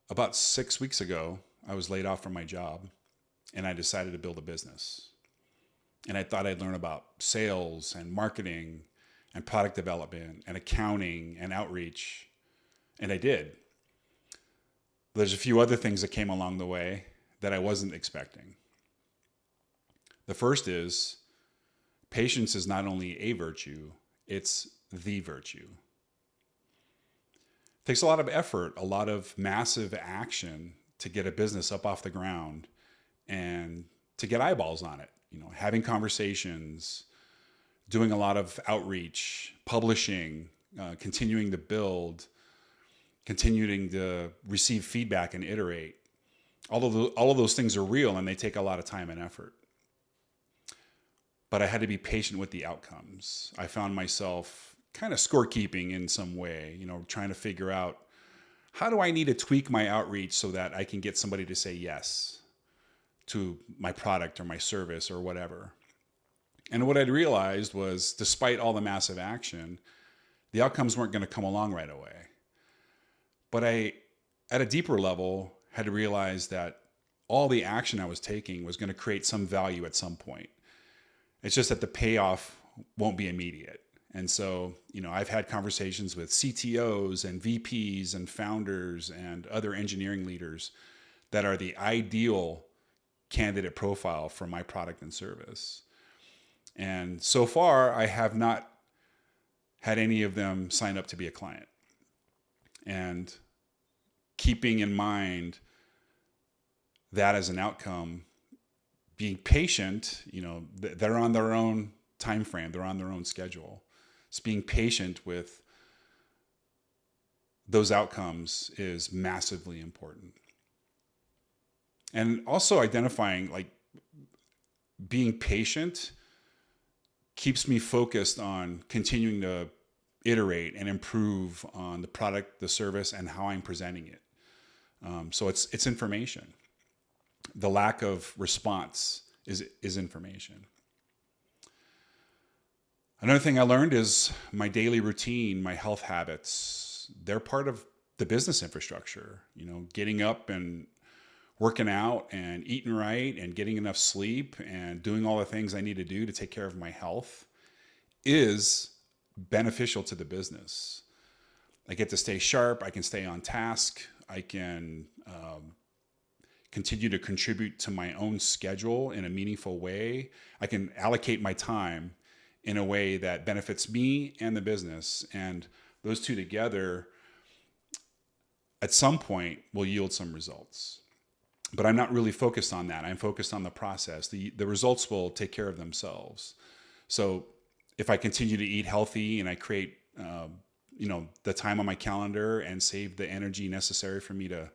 About 6 weeks ago, I was laid off from my job and I decided to build a business. And I thought I'd learn about sales and marketing and product development and accounting and outreach. And I did. There's a few other things that came along the way that I wasn't expecting. The first is patience is not only a virtue, it's the virtue. It takes a lot of effort, a lot of massive action to get a business up off the ground and to get eyeballs on it. Having conversations, doing a lot of outreach, publishing, continuing to build, continuing to receive feedback and iterate. All of those things are real and they take a lot of time and effort. But I had to be patient with the outcomes. I found myself kind of scorekeeping in some way, trying to figure out how do I need to tweak my outreach so that I can get somebody to say yes to my product or my service or whatever. And what I'd realized was, despite all the massive action, the outcomes weren't going to come along right away. But I, at a deeper level, had to realize that all the action I was taking was going to create some value at some point. It's just that the payoff won't be immediate. And so, I've had conversations with CTOs and VPs and founders and other engineering leaders that are the ideal candidate profile for my product and service. And so far, I have not had any of them sign up to be a client. And keeping in mind that as an outcome, being patient, they're on their own time frame, they're on their own schedule. So being patient with those outcomes is massively important. And also identifying, being patient keeps me focused on continuing to iterate and improve on the product, the service, and how I'm presenting it. So it's information. The lack of response is information. Another thing I learned is my daily routine, my health habits, they're part of the business infrastructure. Getting up and working out and eating right and getting enough sleep and doing all the things I need to do to take care of my health is beneficial to the business. I get to stay sharp. I can stay on task. I can continue to contribute to my own schedule in a meaningful way. I can allocate my time in a way that benefits me and the business. And those two together, at some point, will yield some results. But I'm not really focused on that. I'm focused on the process. The results will take care of themselves. So if I continue to eat healthy and I create, the time on my calendar and save the energy necessary for me to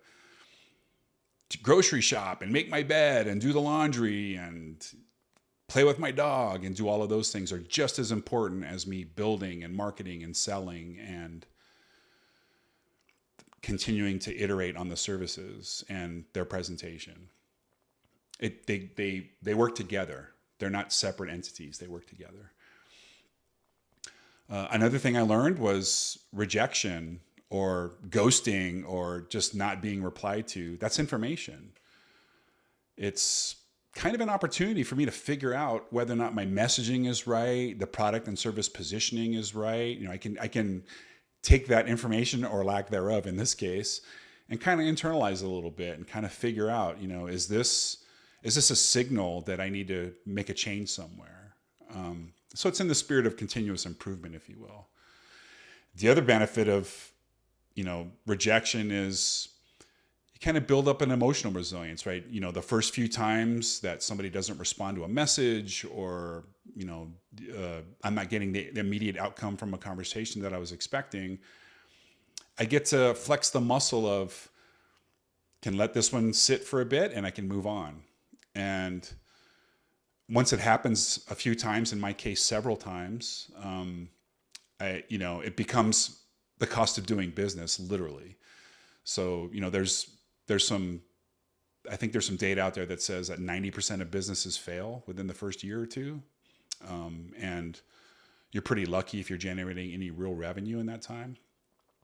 grocery shop and make my bed and do the laundry and play with my dog and do all of those things, are just as important as me building and marketing and selling and continuing to iterate on the services and their presentation. They work together. They're not separate entities. They work together. Another thing I learned was rejection or ghosting or just not being replied to. That's information. It's kind of an opportunity for me to figure out whether or not my messaging is right, the product and service positioning is right. I can take that information, or lack thereof in this case, and kind of internalize it a little bit and kind of figure out, is this a signal that I need to make a change somewhere? So it's in the spirit of continuous improvement, if you will. The other benefit of, rejection is you kind of build up an emotional resilience, right? The first few times that somebody doesn't respond to a message, or, I'm not getting the immediate outcome from a conversation that I was expecting, I get to flex the muscle of, can let this one sit for a bit and I can move on. And once it happens a few times, in my case, several times, it becomes the cost of doing business, literally. So, there's some data out there that says that 90% of businesses fail within the first year or two. And you're pretty lucky if you're generating any real revenue in that time.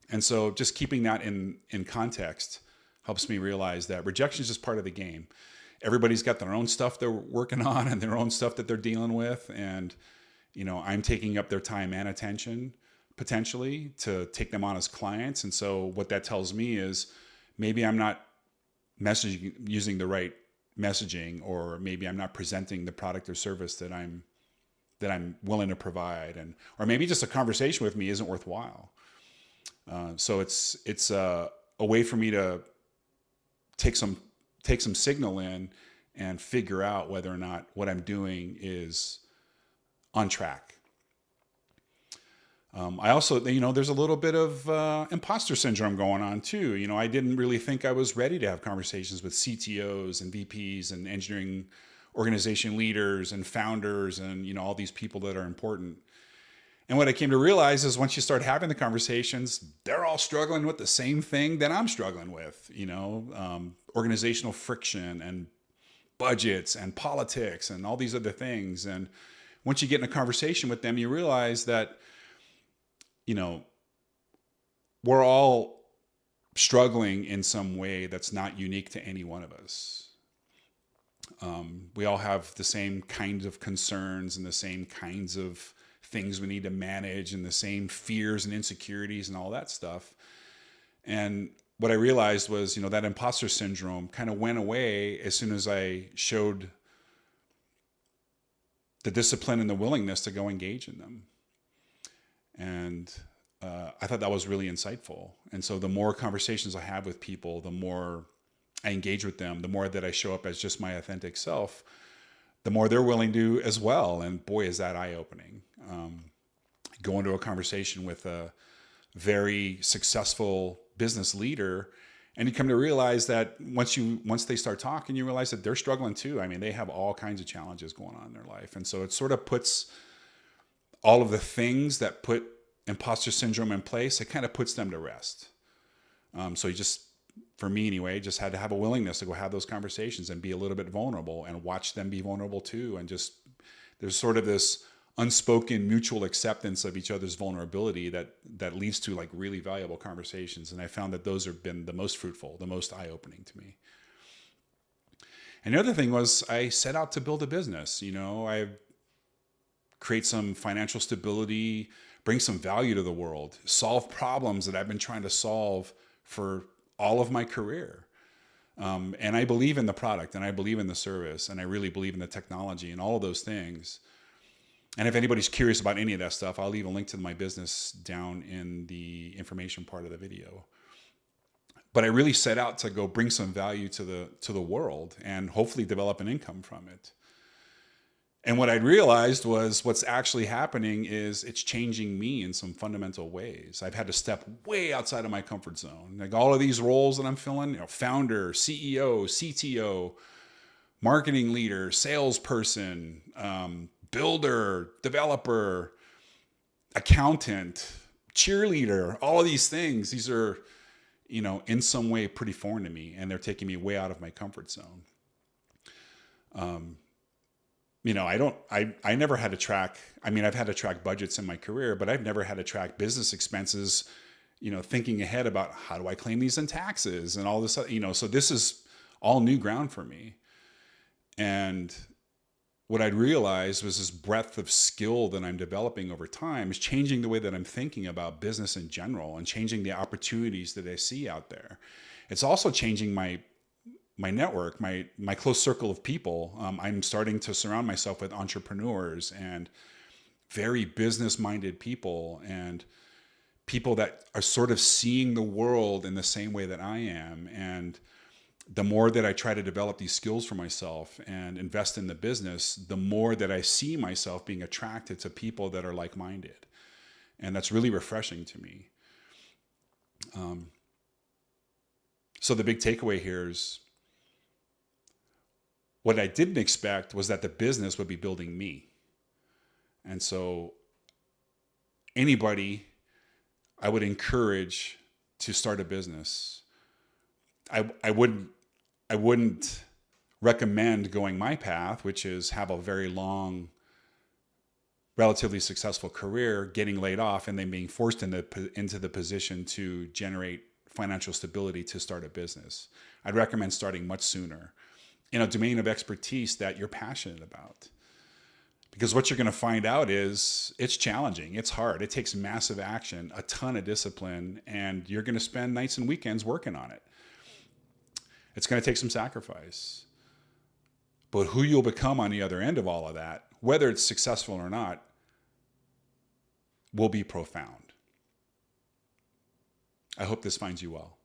And so just keeping that in context, helps me realize that rejection is just part of the game. Everybody's got their own stuff they're working on and their own stuff that they're dealing with. And, I'm taking up their time and attention potentially to take them on as clients. And so what that tells me is maybe I'm not messaging using the right messaging, or maybe I'm not presenting the product or service that I'm willing to provide, or maybe just a conversation with me isn't worthwhile. So it's a way for me to take some signal in and figure out whether or not what I'm doing is on track. I also, there's a little bit of imposter syndrome going on too. I didn't really think I was ready to have conversations with CTOs and VPs and engineering organization leaders and founders and, all these people that are important. And what I came to realize is once you start having the conversations, they're all struggling with the same thing that I'm struggling with, organizational friction and budgets and politics and all these other things. And once you get in a conversation with them, you realize that, we're all struggling in some way that's not unique to any one of us. We all have the same kinds of concerns and the same kinds of things we need to manage and the same fears and insecurities and all that stuff. And what I realized was, that imposter syndrome kind of went away as soon as I showed the discipline and the willingness to go engage in them. And I thought that was really insightful. And so the more conversations I have with people, the more I engage with them, the more that I show up as just my authentic self, the more they're willing to as well. And boy, is that eye-opening. Go into a conversation with a very successful business leader, and you come to realize that once they start talking, you realize that they're struggling too. I mean, they have all kinds of challenges going on in their life. And so it sort of puts all of the things that put imposter syndrome in place, it kind of puts them to rest. So you just, for me anyway, just had to have a willingness to go have those conversations and be a little bit vulnerable and watch them be vulnerable too. And just, there's sort of this unspoken mutual acceptance of each other's vulnerability that leads to like really valuable conversations. And I found that those have been the most fruitful, the most eye-opening to me. And the other thing was I set out to build a business. I create some financial stability, bring some value to the world, solve problems that I've been trying to solve for all of my career. And I believe in the product, and I believe in the service, and I really believe in the technology and all of those things. And if anybody's curious about any of that stuff, I'll leave a link to my business down in the information part of the video. But I really set out to go bring some value to the world and hopefully develop an income from it. And what I realized was what's actually happening is it's changing me in some fundamental ways. I've had to step way outside of my comfort zone. Like all of these roles that I'm filling, founder, CEO, CTO, marketing leader, salesperson, builder, developer, accountant, cheerleader, all of these things, these are, in some way pretty foreign to me, and they're taking me way out of my comfort zone. I never had to track, I've had to track budgets in my career, but I've never had to track business expenses, thinking ahead about how do I claim these in taxes and all this, so this is all new ground for me. And what I'd realized was this breadth of skill that I'm developing over time is changing the way that I'm thinking about business in general and changing the opportunities that I see out there. It's also changing my network, my close circle of people. I'm starting to surround myself with entrepreneurs and very business-minded people and people that are sort of seeing the world in the same way that I am. And the more that I try to develop these skills for myself and invest in the business, the more that I see myself being attracted to people that are like-minded. And that's really refreshing to me. So the big takeaway here is what I didn't expect was that the business would be building me. And so anybody I would encourage to start a business. I wouldn't recommend going my path, which is have a very long, relatively successful career, getting laid off, and then being forced into the position to generate financial stability to start a business. I'd recommend starting much sooner in a domain of expertise that you're passionate about. Because what you're going to find out is it's challenging, it's hard, it takes massive action, a ton of discipline, and you're going to spend nights and weekends working on it. It's going to take some sacrifice. But who you'll become on the other end of all of that, whether it's successful or not, will be profound. I hope this finds you well.